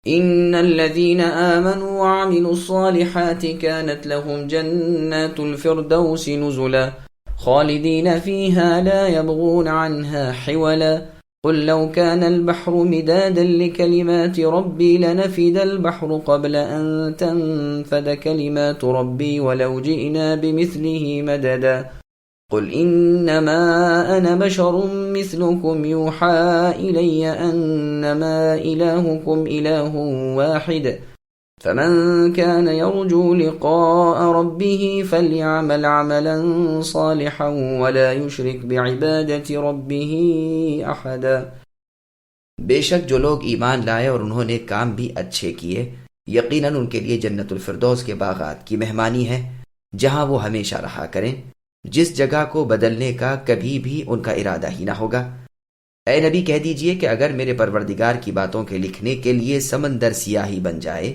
إن الذين آمنوا وعملوا الصالحات كانت لهم جنات الفردوس نزلا خالدين فيها لا يبغون عنها حولا قل لو كان البحر مدادا لكلمات ربي لنفد البحر قبل أن تنفد كلمات ربي ولو جئنا بمثله مددا قل إنما أنا بشر مثلكم يوحى إلي أنما إلهكم إله واحد فمن كان يرجو لقاء ربه فليعمل عملا صالحا ولا يشرك بعبادة ربه أحدا۔ بے شک جو لوگ ایمان لائے اور انہوں نے کام بھی اچھے کیے، یقیناً ان کے لیے جنت الفردوس کے باغات کی مہمانی ہے، جہاں وہ ہمیشہ رہا کریں، جس جگہ کو بدلنے کا کبھی بھی ان کا ارادہ ہی نہ ہوگا۔ اے نبی کہہ دیجئے کہ اگر میرے پروردگار کی باتوں کے لکھنے کے لیے سمندر سیاہی بن جائے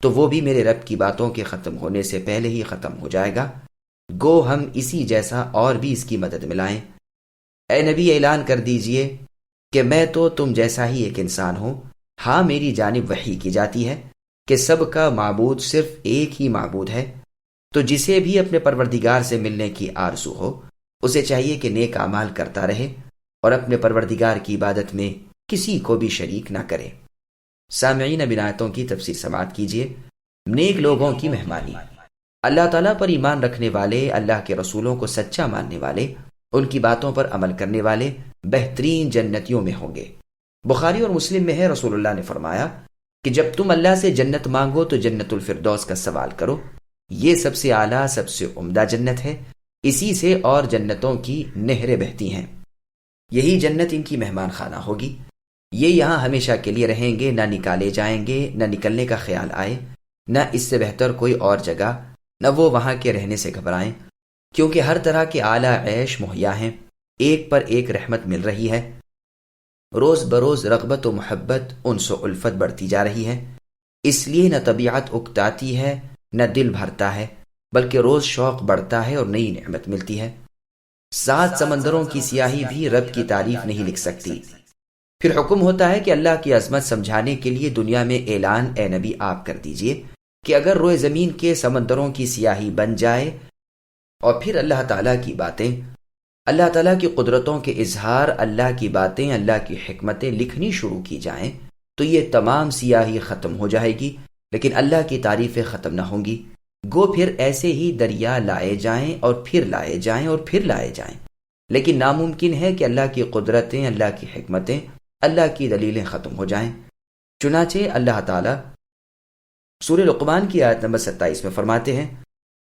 تو وہ بھی میرے رب کی باتوں کے ختم ہونے سے پہلے ہی ختم ہو جائے گا، گو ہم اسی جیسا اور بھی اس کی مدد ملائیں۔ اے نبی اعلان کر دیجئے کہ میں تو تم جیسا ہی ایک انسان ہوں، ہاں میری جانب وحی کی جاتی ہے کہ سب کا معبود صرف ایک ہی معبود ہے، تو جسے بھی اپنے پروردگار سے ملنے کی آرزو ہو اسے چاہیے کہ نیک اعمال کرتا رہے اور اپنے پروردگار کی عبادت میں کسی کو بھی شریک نہ کرے۔ سامعین، اب آیتوں کی تفسیر سماعت کیجیے۔ نیک لوگوں کی مہمانی، اللہ تعالیٰ پر ایمان رکھنے والے، اللہ کے رسولوں کو سچا ماننے والے، ان کی باتوں پر عمل کرنے والے بہترین جنتیوں میں ہوں گے۔ بخاری اور مسلم میں ہے، رسول اللہ نے فرمایا کہ جب تم اللہ سے جنت مانگو تو جنت الفردوس کا سوال کرو، یہ سب سے اعلیٰ، سب سے عمدہ جنت ہے، اسی سے اور جنتوں کی نہریں بہتی ہیں، یہی جنت ان کی مہمان خانہ ہوگی، یہ یہاں ہمیشہ کے لیے رہیں گے، نہ نکالے جائیں گے، نہ نکلنے کا خیال آئے، نہ اس سے بہتر کوئی اور جگہ، نہ وہ وہاں کے رہنے سے گھبرائیں، کیونکہ ہر طرح کے اعلیٰ عیش مہیا ہیں، ایک پر ایک رحمت مل رہی ہے، روز بروز رغبت و محبت، انس و الفت بڑھتی جا رہی ہے، اس لیے نہ طبیعت اکتاتی ہے نہ دل بھرتا ہے، بلکہ روز شوق بڑھتا ہے اور نئی نعمت ملتی ہے۔ 7 سمندروں کی سیاہی بھی رب کی تعریف نہیں لکھ سکتی۔ پھر حکم ہوتا ہے کہ اللہ کی عظمت سمجھانے کے لیے دنیا میں اعلان اے نبی آپ کر دیجئے کہ اگر روئے زمین کے سمندروں کی سیاہی بن جائے اور پھر اللہ تعالیٰ کی باتیں، اللہ تعالیٰ کی قدرتوں کے اظہار، اللہ کی باتیں، اللہ کی حکمتیں لکھنی شروع کی جائیں تو یہ تمام سیاہی ختم ہو جائے گی، لیکن اللہ کی تعریفیں ختم نہ ہوں گی۔ گو پھر ایسے ہی دریا لائے جائیں اور پھر لائے جائیں اور پھر لائے جائیں، لیکن ناممکن ہے کہ اللہ کی قدرتیں، اللہ کی حکمتیں، اللہ کی دلیلیں ختم ہو جائیں۔ چنانچہ اللہ تعالیٰ سورہ لقمان کی آیت نمبر 27 میں فرماتے ہیں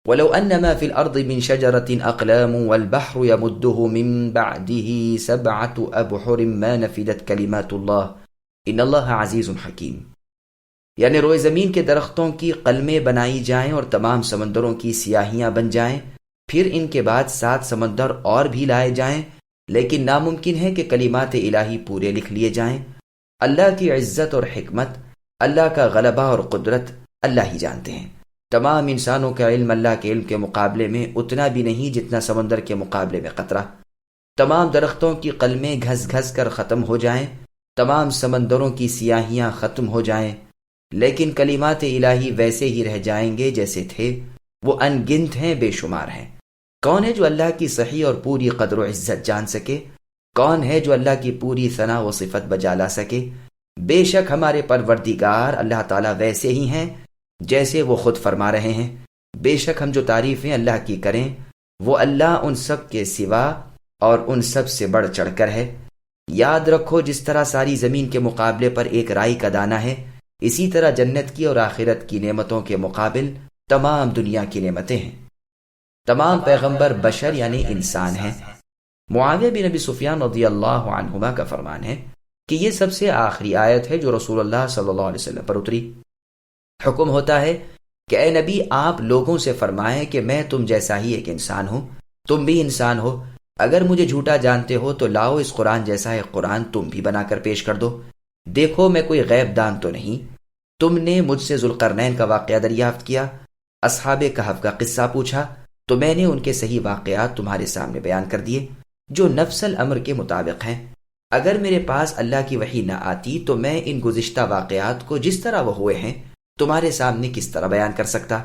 وَلَوْ أَنَّ مَا فِي الْأَرْضِ مِنْ شَجَرَةٍ أَقْلَامٌ وَالْبَحْرُ يَمُدُّهُ مِنْ بَعْدِهِ 7 أَبْحُرٍ مَا نَفِدَتْ كَلِمَاتُ اللَّهِ إِنَّ اللَّهَ عَزِيزٌ حَكِيمٌ، یعنی روئے زمین کے درختوں کی قلمیں بنائی جائیں اور تمام سمندروں کی سیاہیاں بن جائیں، پھر ان کے بعد 7 سمندر اور بھی لائے جائیں، لیکن ناممکن ہے کہ کلمات الہی پورے لکھ لیے جائیں۔ اللہ کی عزت اور حکمت، اللہ کا غلبہ اور قدرت اللہ ہی جانتے ہیں۔ تمام انسانوں کا علم اللہ کے علم کے مقابلے میں اتنا بھی نہیں جتنا سمندر کے مقابلے میں قطرہ۔ تمام درختوں کی قلمیں گھس گھس کر ختم ہو جائیں، تمام سمندروں کی سیاہیاں ختم ہو جائیں، لیکن کلمات الہی ویسے ہی رہ جائیں گے جیسے تھے، وہ ان گنت ہیں، بے شمار ہیں۔ کون ہے جو اللہ کی صحیح اور پوری قدر و عزت جان سکے؟ کون ہے جو اللہ کی پوری ثنا و صفت بجا لا سکے؟ بے شک ہمارے پروردگار اللہ تعالیٰ ویسے ہی ہیں جیسے وہ خود فرما رہے ہیں۔ بے شک ہم جو تعریفیں اللہ کی کریں وہ اللہ ان سب کے سوا اور ان سب سے بڑھ چڑھ کر ہے۔ یاد رکھو جس طرح ساری زمین کے مقابلے پر ایک رائی کا دانہ ہے، اسی طرح جنت کی اور آخرت کی نعمتوں کے مقابل تمام دنیا کی نعمتیں ہیں۔ تمام پیغمبر بشر یعنی انسان ہیں۔ معاویہ بن ابی سفیان رضی اللہ عنہما کا فرمان ہے کہ یہ سب سے آخری آیت ہے جو رسول اللہ صلی اللہ علیہ وسلم پر اتری۔ حکم ہوتا ہے کہ اے نبی آپ لوگوں سے فرمائیں کہ میں تم جیسا ہی ایک انسان ہوں، تم بھی انسان ہو، اگر مجھے جھوٹا جانتے ہو تو لاؤ اس قرآن جیسا ایک قرآن تم بھی بنا کر پیش کر دو۔ دیکھو میں کوئی غیب دان تو نہیں۔ تم نے مجھ سے ذوالقرنین کا واقعہ دریافت کیا، اصحاب کہف کا قصہ پوچھا تو میں نے ان کے صحیح واقعات تمہارے سامنے بیان کر دیے جو نفس الامر کے مطابق ہیں۔ اگر میرے پاس اللہ کی وحی نہ آتی تو میں ان گزشتہ واقعات کو جس طرح وہ ہوئے ہیں تمہارے سامنے کس طرح بیان کر سکتا؟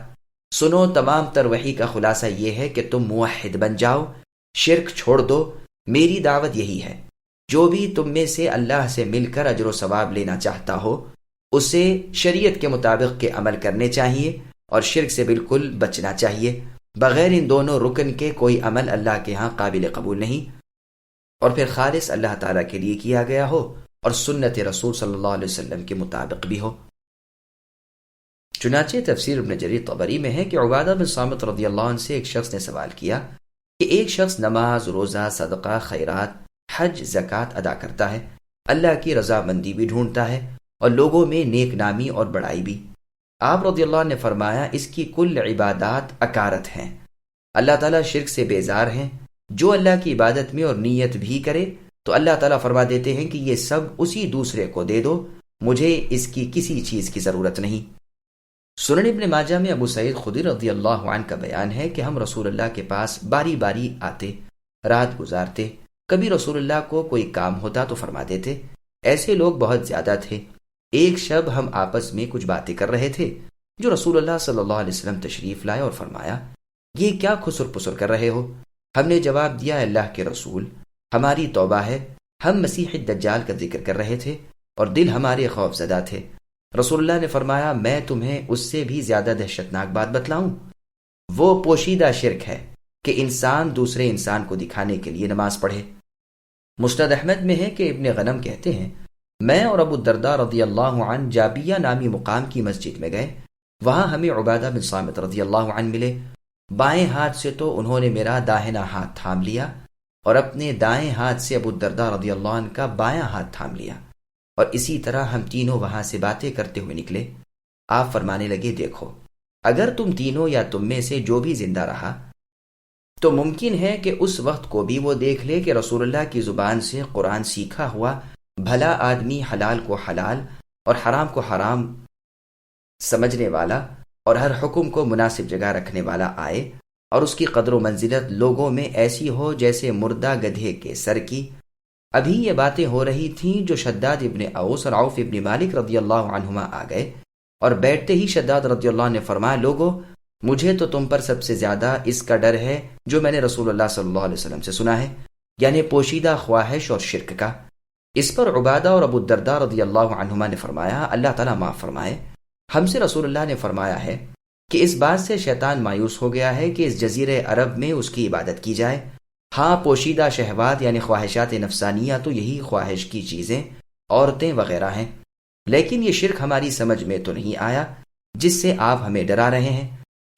سنو، تمام تر وحی کا خلاصہ یہ ہے کہ تم موحد بن جاؤ، شرک چھوڑ دو۔ میری دعوت یہی ہے، جو بھی تم میں سے اللہ سے مل کر اجر و ثواب لینا چاہتا ہو اسے شریعت کے مطابق کے عمل کرنے چاہیے اور شرک سے بالکل بچنا چاہیے۔ بغیر ان دونوں رکن کے کوئی عمل اللہ کے ہاں قابل قبول نہیں، اور پھر خالص اللہ تعالیٰ کے لیے کیا گیا ہو اور سنت رسول صلی اللہ علیہ وسلم کے مطابق بھی ہو۔ چنانچہ تفسیر ابن جریر طبری میں ہے کہ عبادہ بن صامت رضی اللہ عنہ سے ایک شخص نے سوال کیا کہ ایک شخص نماز، روزہ، صدقہ، خیرات، حج، زکوٰۃ ادا کرتا ہے، اللہ کی رضامندی بھی ڈھونڈتا ہے اور لوگوں میں نیک نامی اور بڑائی بھی۔ آپ رضی اللہ عنہ نے فرمایا اس کی کل عبادات اکارت ہیں، اللہ تعالیٰ شرک سے بیزار ہیں۔ جو اللہ کی عبادت میں اور نیت بھی کرے تو اللہ تعالیٰ فرما دیتے ہیں کہ یہ سب اسی دوسرے کو دے دو، مجھے اس کی کسی چیز کی ضرورت نہیں۔ سنن ابن ماجہ میں ابو سعید خدری رضی اللہ عنہ کا بیان ہے کہ ہم رسول اللہ کے پاس باری باری آتے، رات گزارتے، کبھی رسول اللہ کو کوئی کام ہوتا تو فرما دیتے۔ ایسے لوگ بہت زیادہ تھے۔ ایک شب ہم آپس میں کچھ باتیں کر رہے تھے جو رسول اللہ صلی اللہ علیہ وسلم تشریف لائے اور فرمایا یہ کیا خسر پسر کر رہے ہو؟ ہم نے جواب دیا اللہ کے رسول، ہماری توبہ ہے، ہم مسیح الدجال کا ذکر کر رہے تھے اور دل ہمارے خوف زدہ تھے۔ رسول اللہ نے فرمایا میں تمہیں اس سے بھی زیادہ دہشتناک بات بتلاؤں؟ وہ پوشیدہ شرک ہے کہ انسان دوسرے انسان کو دکھانے کے لیے نماز پڑھے۔ مسند احمد میں ہے کہ ابن غنم کہتے ہیں میں اور ابو الدرداء رضی اللہ عنہ جابیہ نامی مقام کی مسجد میں گئے، وہاں ہمیں عبادہ بن صامت رضی اللہ عنہ ملے۔ بائیں ہاتھ سے تو انہوں نے میرا داہنا ہاتھ تھام لیا اور اپنے دائیں ہاتھ سے ابو الدرداء رضی اللہ عنہ کا بایاں ہاتھ تھام لیا، اور اسی طرح ہم تینوں وہاں سے باتیں کرتے ہوئے نکلے۔ آپ فرمانے لگے دیکھو، اگر تم تینوں یا تم میں سے جو بھی زندہ رہا تو ممکن ہے کہ اس وقت کو بھی وہ دیکھ لے کہ رسول اللہ کی زبان سے قرآن سیکھا ہوا بھلا آدمی حلال کو حلال اور حرام کو حرام سمجھنے والا اور ہر حکم کو مناسب جگہ رکھنے والا آئے اور اس کی قدر و منزلت لوگوں میں ایسی ہو جیسے مردہ گدھے کے سر کی۔ ابھی یہ باتیں ہو رہی تھیں جو شداد ابن اوس اور عوف ابن مالک رضی اللہ عنہما آ گئے، اور بیٹھتے ہی شداد رضی اللہ عنہ نے فرمایا لوگو، مجھے تو تم پر سب سے زیادہ اس کا ڈر ہے جو میں نے رسول اللہ صلی اللہ علیہ وسلم سے سنا ہے، یعنی پوشیدہ خواہش اور شرک کا۔ اس پر عبادہ اور ابو الدرداء رضی اللہ عنہما نے فرمایا اللہ تعالیٰ معاف فرمائے، ہم سے رسول اللہ نے فرمایا ہے کہ اس بات سے شیطان مایوس ہو گیا ہے کہ اس جزیرے عرب میں اس کی عبادت کی جائے۔ ہاں پوشیدہ شہوات یعنی خواہشات نفسانیہ تو یہی خواہش کی چیزیں، عورتیں وغیرہ ہیں، لیکن یہ شرک ہماری سمجھ میں تو نہیں آیا جس سے آپ ہمیں ڈرا رہے ہیں۔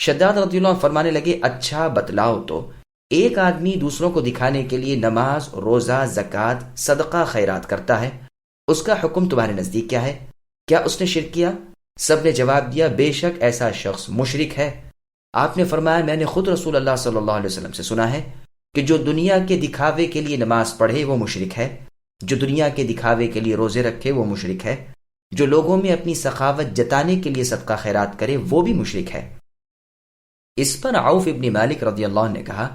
شداد رضی اللہ عنہ فرمانے لگے اچھا بتلاؤ تو، ایک آدمی دوسروں کو دکھانے کے لیے نماز، روزہ، زکوٰۃ، صدقہ، خیرات کرتا ہے، اس کا حکم تمہارے نزدیک کیا ہے؟ کیا اس نے شرک کیا؟ سب نے جواب دیا بے شک ایسا شخص مشرک ہے۔ آپ نے فرمایا میں نے خود رسول اللہ صلی اللہ علیہ وسلم سے سنا ہے کہ جو دنیا کے دکھاوے کے لیے نماز پڑھے وہ مشرک ہے، جو دنیا کے دکھاوے کے لیے روزے رکھے وہ مشرک ہے، جو لوگوں میں اپنی سخاوت جتانے کے لیے صدقہ خیرات کرے وہ بھی مشرک ہے۔ اس پر عوف ابن مالک رضی اللہ عنہ نے کہا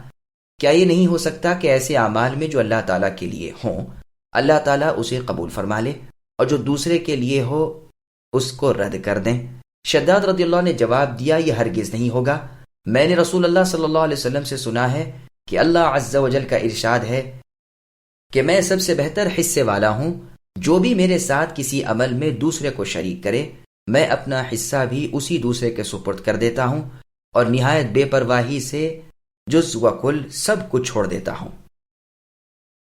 کیا یہ نہیں ہو سکتا کہ ایسے اعمال میں جو اللہ تعالیٰ کے لیے ہوں اللہ تعالیٰ اسے قبول فرما لے اور جو دوسرے کے لیے ہو اس کو رد کر دیں؟ شداد رضی اللہ عنہ نے جواب دیا یہ ہرگز نہیں ہوگا، میں نے رسول اللہ صلی اللہ علیہ وسلم سے سنا ہے کہ اللہ عز و جل کا ارشاد ہے کہ میں سب سے بہتر حصے والا ہوں، جو بھی میرے ساتھ کسی عمل میں دوسرے کو شریک کرے میں اپنا حصہ بھی اسی دوسرے کے سپرد کر دیتا ہوں اور نہایت بے پرواہی سے جز و کل سب کچھ چھوڑ دیتا ہوں۔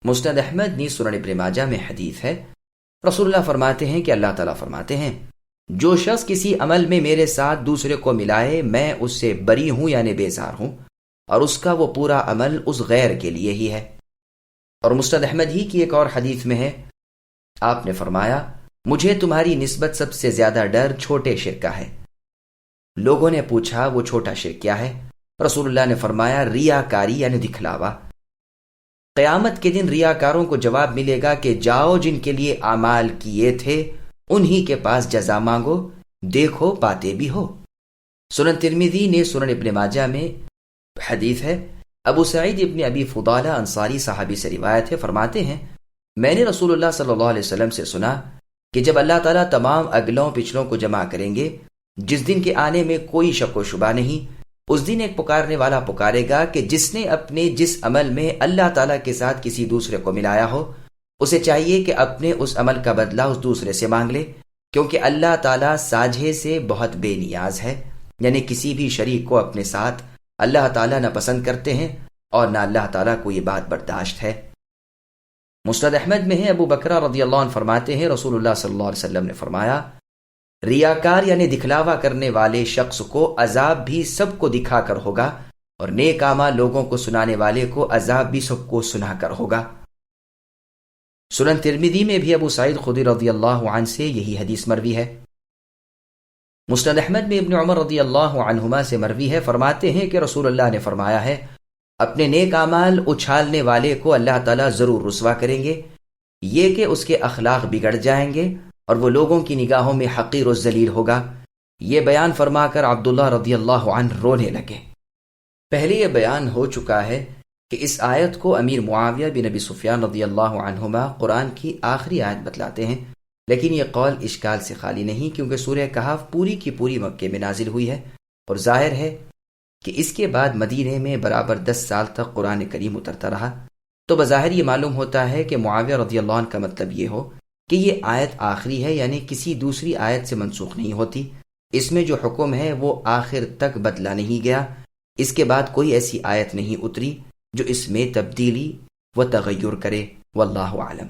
مسند احمد نیز سنن ابن ماجہ میں حدیث ہے، رسول اللہ فرماتے ہیں کہ اللہ تعالیٰ فرماتے ہیں جو شخص کسی عمل میں میرے ساتھ دوسرے کو ملائے میں اس سے بری ہوں یعنی بیزار ہوں، اور اس کا وہ پورا عمل اس غیر کے لیے ہی ہے۔ اور مسند احمد ہی کی ایک اور حدیث میں ہے آپ نے فرمایا مجھے تمہاری نسبت سب سے زیادہ ڈر چھوٹے شرک کا ہے۔ لوگوں نے پوچھا وہ چھوٹا شرک کیا ہے؟ رسول اللہ نے فرمایا ریاکاری یعنی دکھلاوا۔ قیامت کے دن ریاکاروں کو جواب ملے گا کہ جاؤ جن کے لیے اعمال کیے تھے انہی کے پاس جزا مانگو، دیکھو پاتے بھی ہو۔ سنن ترمذی نے سنن ابن ماجہ میں حدیث ہے، ابو سعید ابن ابی فضالہ انصاری صحابی سے روایت ہے، فرماتے ہیں میں نے رسول اللہ صلی اللہ علیہ وسلم سے سنا کہ جب اللہ تعالیٰ تمام اگلوں پچھلوں کو جمع کریں گے، جس دن کے آنے میں کوئی شک و شبہ نہیں، اس دن ایک پکارنے والا پکارے گا کہ جس نے اپنے جس عمل میں اللہ تعالیٰ کے ساتھ کسی دوسرے کو ملایا ہو، اسے چاہیے کہ اپنے اس عمل کا بدلہ اس دوسرے سے مانگ لے، کیونکہ اللہ تعالیٰ ساجھے سے بہت بے نیاز ہے، یعنی کسی بھی شریک کو اپنے ساتھ اللہ تعالیٰ نہ پسند کرتے ہیں اور نہ اللہ تعالیٰ کو یہ بات برداشت ہے۔ مسند احمد میں ہے، ابو بکرہ رضی اللہ عنہ فرماتے ہیں رسول اللہ صلی اللہ علیہ وسلم نے فرمایا، ریاکار یعنی دکھلاوا کرنے والے شخص کو عذاب بھی سب کو دکھا کر ہوگا، اور نیک اعمال لوگوں کو سنانے والے کو عذاب بھی سب کو سنا کر ہوگا۔ سنن ترمذی میں بھی ابو سعید خدری رضی اللہ عنہ سے یہی حدیث مروی ہے۔ مسند احمد میں ابن عمر رضی اللہ عنہما سے مروی ہے، فرماتے ہیں کہ رسول اللہ نے فرمایا ہے، اپنے نیک اعمال اچھالنے والے کو اللہ تعالیٰ ضرور رسوا کریں گے، یہ کہ اس کے اخلاق بگڑ جائیں گے اور وہ لوگوں کی نگاہوں میں حقیر و ذلیل ہوگا۔ یہ بیان فرما کر عبداللہ رضی اللہ عنہ رونے لگے۔ پہلے یہ بیان ہو چکا ہے کہ اس آیت کو امیر معاویہ بن ابی سفیان رضی اللہ عنہما قرآن کی آخری آیت بتلاتے ہیں، لیکن یہ قول اشکال سے خالی نہیں، کیونکہ سورہ کہف پوری کی پوری مکے میں نازل ہوئی ہے، اور ظاہر ہے کہ اس کے بعد مدینے میں برابر 10 سال تک قرآن کریم اترتا رہا، تو بظاہر یہ معلوم ہوتا ہے کہ معاویہ رضی اللہ عنہ کا مطلب یہ ہو کہ یہ آیت آخری ہے، یعنی کسی دوسری آیت سے منسوخ نہیں ہوتی، اس میں جو حکم ہے وہ آخر تک بدلا نہیں گیا، اس کے بعد کوئی ایسی آیت نہیں اتری جو اس میں تبدیلی و تغیر کرے، واللہ اعلم۔